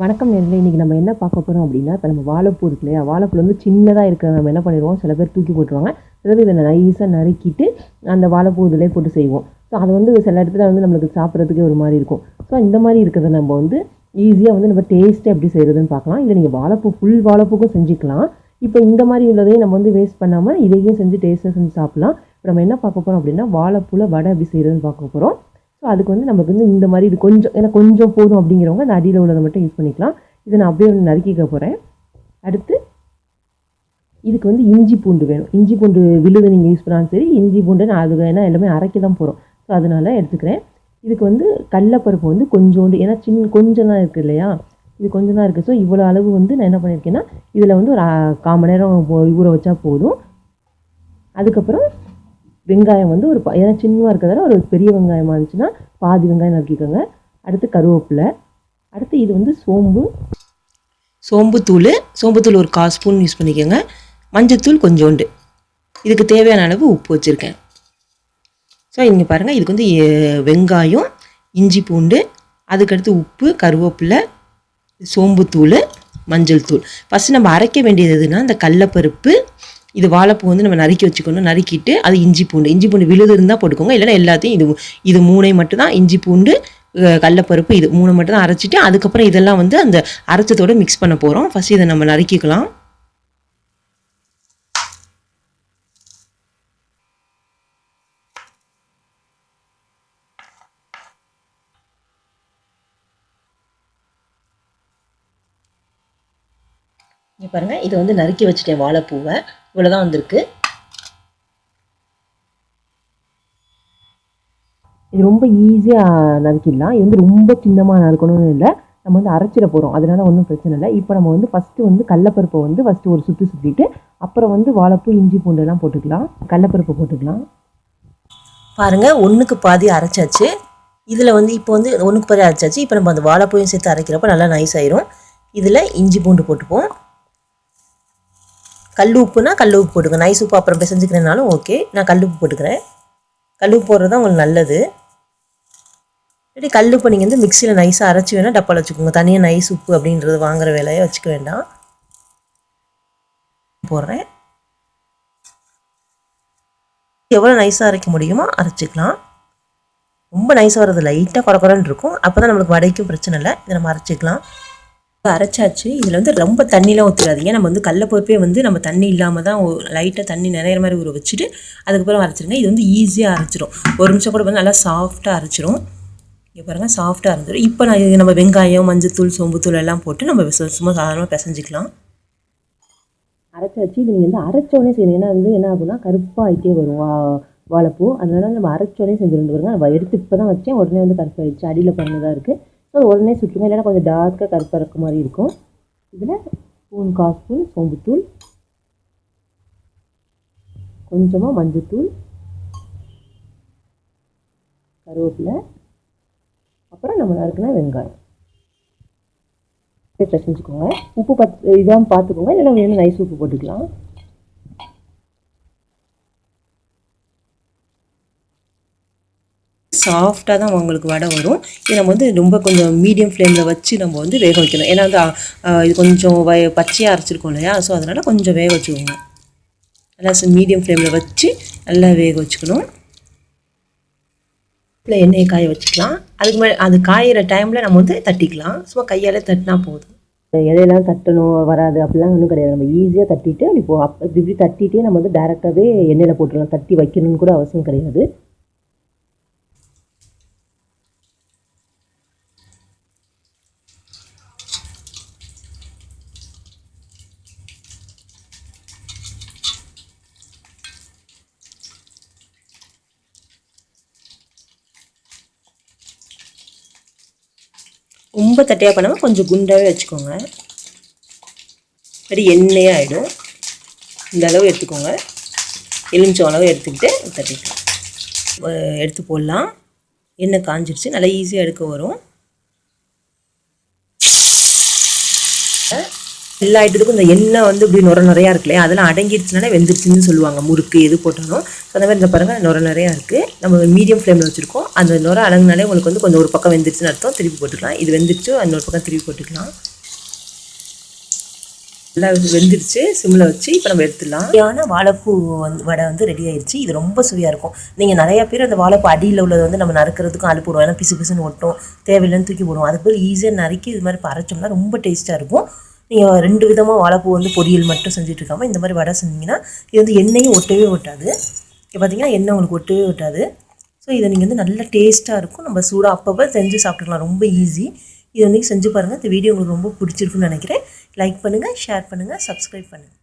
வணக்கம் நேர்களே, இன்றைக்கி நம்ம என்ன பார்க்க போகிறோம் அப்படின்னா, இப்போ நம்ம வாழைப்பூ இருக்கு இல்லையா, வாழைப்பூ வந்து சின்னதாக இருக்கிறத நம்ம என்ன பண்ணிடுவோம், சில பேர் தூக்கி போட்டுருவாங்க, சில பேர் இதை நைஸாக நறுக்கிட்டு அந்த வாழைப்பூ இதிலே போட்டு செய்வோம். ஸோ அது வந்து சில இடத்துல வந்து நம்மளுக்கு சாப்பிட்றதுக்கே ஒரு மாதிரி இருக்கும். ஸோ இந்த மாதிரி இருக்கிறத நம்ம வந்து ஈஸியாக வந்து நம்ம டேஸ்ட்டு எப்படி செய்கிறதுன்னு பார்க்கலாம். இல்லை நீங்கள் வாழைப்பூ ஃபுல் வாழைப்பூக்கும் செஞ்சுக்கலாம். இப்போ இந்த மாதிரி உள்ளதையும் நம்ம வந்து வேஸ்ட் பண்ணாமல் இதையும் செஞ்சு டேஸ்ட்டாக செஞ்சு சாப்பிட்லாம். இப்போ நம்ம என்ன பார்க்க போகிறோம் அப்படின்னா, வாழைப்பூவில் வடை எப்படி செய்கிறதுன்னு பார்க்க போகிறோம். ஸோ அதுக்கு வந்து நமக்கு வந்து இந்த மாதிரி இது கொஞ்சம் ஏன்னா கொஞ்சம் போதும் அப்படிங்கிறவங்க அந்த அடியில் உள்ளதை மட்டும் யூஸ் பண்ணிக்கலாம். இதை நான் அப்படியே நறுக்கிக்க போகிறேன். அடுத்து இதுக்கு வந்து இஞ்சி பூண்டு வேணும். இஞ்சி பூண்டு விழுது நீங்கள் யூஸ் பண்ணாலும் சரி, இஞ்சி பூண்டு நான் அது ஏன்னா எல்லாமே அரைக்க தான் போகிறோம். ஸோ அதனால் எடுத்துக்கிறேன். இதுக்கு வந்து கடலப்பருப்பு வந்து கொஞ்சோண்டு, ஏன்னா கொஞ்சம் தான் இருக்குது இல்லையா, இது கொஞ்சம் தான் இருக்குது. ஸோ இவ்வளோ அளவு வந்து நான் என்ன பண்ணியிருக்கேன்னா, இதில் வந்து ஒரு 1/4 மணி நேரம் ஊற வச்சா போதும். அதுக்கப்புறம் வெங்காயம் வந்து ஏன்னா சின்னமாக இருக்கிறதால ஒரு பெரிய வெங்காயமாக இருந்துச்சுன்னா பாதி வெங்காயம் நறுக்கிக்கோங்க. அடுத்து கருவேப்பிலை. அடுத்து இது வந்து சோம்புத்தூள் ஒரு 1/4 ஸ்பூன் யூஸ் பண்ணிக்கோங்க. மஞ்சத்தூள் கொஞ்சோண்டு. இதுக்கு தேவையான அளவு உப்பு வச்சுருக்கேன். ஸோ இங்கே பாருங்கள், இதுக்கு வந்து வெங்காயம், இஞ்சி பூண்டு, அதுக்கடுத்து உப்பு, கருவேப்பிலை, சோம்புத்தூள், மஞ்சள் தூள். ஃபஸ்ட்டு நம்ம அரைக்க வேண்டியது எதுனா, இந்த கடலப்பருப்பு, இது வாழைப்பூ வந்து நம்ம நறுக்கி வச்சுக்கணும். நறுக்கிட்டு அது இஞ்சி பூண்டு விழுது இருந்தால் போட்டுக்கோங்க, இல்லைன்னா எல்லாத்தையும் இது 3 மட்டும் தான், இஞ்சி பூண்டு கடலப்பருப்பு இது 3 மட்டும் தான் அரைச்சிட்டு, அதுக்கப்புறம் இதெல்லாம் வந்து அந்த அரைச்சத்தோடு மிக்ஸ் பண்ண போகிறோம். ஃபஸ்ட்டு இதை நம்ம நறுக்கிக்கலாம். இங்கே பாருங்கள், இது வந்து நறுக்கி வச்சுட்டேன் வாழைப்பூவை. இவ்வளோதான் வந்திருக்கு. இது ரொம்ப ஈஸியாக நறுக்கிடலாம். இது வந்து ரொம்ப சின்னமாக நறுக்கணும்னு இல்லை, நம்ம வந்து அரைச்சிட போகிறோம், அதனால் ஒன்றும் பிரச்சனை இல்லை. இப்போ நம்ம வந்து ஃபஸ்ட்டு வந்து கடலப்பருப்பை வந்து ஃபஸ்ட்டு ஒரு சுற்றிட்டு அப்புறம் வந்து வாழைப்பூ, இஞ்சி பூண்டெல்லாம் போட்டுக்கலாம். கடலப்பருப்பு போட்டுக்கலாம். பாருங்கள், 1க்கு பாதி அரைச்சாச்சு. இதில் வந்து இப்போ வந்து 1க்கு பாதி அரைச்சாச்சு. இப்போ நம்ம அந்த வாழைப்பூயும் சேர்த்து அரைக்கிறப்ப நல்லா நைஸ் ஆயிரும். இதில் இஞ்சி பூண்டு போட்டுப்போம். கல் உப்புனா கல் உப்பு போட்டுக்கோங்க. நைஸ் உப்பு அப்புறம் பிசைஞ்சிக்கிறேனாலும் ஓகே. நான் கல் உப்பு போட்டுக்கிறேன். கல் உப்பு போடுறது தான் உங்களுக்கு நல்லது. இல்லாட்டி கல் உப்பு நீங்கள் வந்து மிக்சியில் நைஸாக அரைச்சி வேணால் டப்பாவில் வச்சுக்கோங்க. தனியாக நைஸ் உப்பு அப்படின்றது வாங்குகிற வேலையை வச்சுக்க வேண்டாம். போடுறேன். எவ்வளோ நைஸாக அரைக்க முடியுமோ அரைச்சிக்கலாம். ரொம்ப நைஸாக வர்றது லைட்டாக குறக்குறன்னு இருக்கும். அப்போ தான் நம்மளுக்கு வடைக்கும் பிரச்சனை இல்லை. இதை நம்ம அரைச்சிக்கலாம். அரைச்சாச்சு. இதில் வந்து ரொம்ப தண்ணிலாம் ஊற்றிடாதீங்க. நம்ம வந்து கடலப்பருப்பே வந்து நம்ம தண்ணி இல்லாமல் தான் லைட்டாக தண்ணி நிறைய மாதிரி ஊற வச்சுட்டு அதுக்கப்புறம் அரைச்சிருங்க. இது வந்து ஈஸியாக அரைச்சிரும். 1 நிமிஷம் கூட வந்து நல்லா சாஃப்டாக அரைச்சிரும். இங்கே பாருங்கள், சாஃப்டாக அரைச்சிரும். இப்போ நான் நம்ம வெங்காயம், மஞ்சத்தூள், சோம்புத்தூள் எல்லாம் போட்டு நம்ம சும்மா சாதாரணமாக பிசைஞ்சிக்கலாம். அரைச்சாச்சு. இது நீங்கள் வந்து அரைச்சோடனே செய்யணும். ஏன்னா வந்து என்ன ஆகுனா கருப்பாக ஆகிட்டே வரும் வாழைப்பூ. அதனால நம்ம அரைச்சோடனே செஞ்சுருந்து பாருங்க. நம்ம எடுத்து இப்போ தான் வச்சேன், உடனே வந்து கருப்பாகிடுச்சு. அடியில் பண்ணதாக இருக்குது. ஸோ உடனே சுற்றுங்க, இல்லைன்னா கொஞ்சம் டார்க்காக கருப்பாக இருக்க மாதிரி இருக்கும். இதில் 1/4 ஸ்பூன் சோம்புத்தூள், கொஞ்சமாக மஞ்சத்தூள், கருவேப்பிலை, அப்புறம் நம்ம நறுக்குனா வெங்காயம் பிசைஞ்சுக்கோங்க. உப்பு இதான் பார்த்துக்கோங்க, இல்லைன்னா வேணும் நைஸ் உப்பு போட்டுக்கலாம். சாஃப்டாக தான் உங்களுக்கு வடை வரும். இது நம்ம வந்து ரொம்ப கொஞ்சம் மீடியம் ஃப்ளேமில் வச்சு நம்ம வந்து வேக வைக்கணும். ஏன்னா வந்து இது கொஞ்சம் பச்சையாக அரைச்சிருக்கோம் இல்லையா, ஸோ அதனால் கொஞ்சம் வேக வச்சுக்கோங்க. நல்லா மீடியம் ஃப்ளேமில் வச்சு நல்லா வேக வச்சுக்கணும். இல்லை எண்ணெயை காய வச்சுக்கலாம். அதுக்கு மேலே அது காயிற டைமில் நம்ம வந்து தட்டிக்கலாம். சும்மா கையால் தட்டினா போதும். இலையெல்லாம் தட்டணும் வராது அப்படிலாம் ஒன்றும் கிடையாது. நம்ம ஈஸியாக தட்டிட்டு இப்படி தட்டிகிட்டே நம்ம வந்து டேரெக்டாகவே எண்ணெயில் போட்டுடலாம். தட்டி வைக்கணும்னு கூட அவசியம் கிடையாது. ரொம்ப தட்டையாக பண்ணாமல் கொஞ்சம் குண்டாகவே வச்சுக்கோங்க. சரி, எண்ணெயாக ஆகிடும். இந்த அளவு எடுத்துக்கோங்க. எலுமிச்சம் அளவு எடுத்துக்கிட்டு தட்டிக்கலாம். எடுத்து போடலாம். எண்ணெய் காஞ்சிடுச்சு. நல்லா ஈஸியாக எடுக்க வரும். எல்லா ஐட்டத்துக்கும் இந்த எண்ணெய் வந்து இப்படி நிறையா இருக்கு இல்லையா, அதெல்லாம் அடங்கிடுச்சுனாலே வெந்துருச்சுன்னு சொல்லுவாங்க. முறுக்கு எது போட்டாலும். ஸோ அந்த மாதிரி இந்த பாருங்கள், நிறையா இருக்குது. நம்ம மீடியம் ஃப்ளேமில் வச்சுருக்கோம். அந்த நுரை அடங்கினாலே உங்களுக்கு வந்து கொஞ்சம் ஒரு பக்கம் வெந்துருச்சுன்னு அர்த்தம். திருப்பி போட்டுக்கலாம். இது வெந்துருச்சு, இன்னொரு பக்கம் திருப்பி போட்டுக்கலாம். நல்லா வெந்துருச்சு. சிம்மில் வச்சு இப்போ நம்ம எடுத்துடலாம். சரியான வாழைப்பூ வடை வந்து ரெடி ஆயிடுச்சு. இது ரொம்ப சுவையாக இருக்கும். நீங்கள் நிறையா பேர் அந்த வாழைப்பூ அடியில் உள்ளதை வந்து நம்ம நறுக்கிறதுக்கும் ஆள் போடுவோம். ஏன்னா பிசு பிசுன்னு ஒட்டும், தேவையில்லைன்னு தூக்கி போடுவோம். அதுக்கு பதில் ஈஸியாக நறுக்கி இது மாதிரி அரைச்சோம்னா ரொம்ப டேஸ்ட்டாக இருக்கும். நீங்கள் 2 விதமாக வாழைப்பூ வந்து பொரியல் மட்டும் செஞ்சுட்டு இருக்காமல் இந்த மாதிரி வடை செஞ்சிங்கன்னா இது வந்து எண்ணெயும் ஒட்டவே ஒட்டாது. இப்போ பார்த்தீங்கன்னா எண்ணெய் உங்களுக்கு ஒட்டவே ஒட்டாது. ஸோ இதை நீங்கள் வந்து நல்ல டேஸ்ட்டாக இருக்கும். நம்ம சூடாக அப்பப்போ செஞ்சு சாப்பிட்டுக்கலாம். ரொம்ப ஈஸி. இது வந்து செஞ்சு பாருங்கள். இந்த வீடியோ உங்களுக்கு ரொம்ப பிடிச்சிருக்குன்னு நினைக்கிறேன். லைக் பண்ணுங்கள், ஷேர் பண்ணுங்கள், சப்ஸ்கிரைப் பண்ணுங்கள்.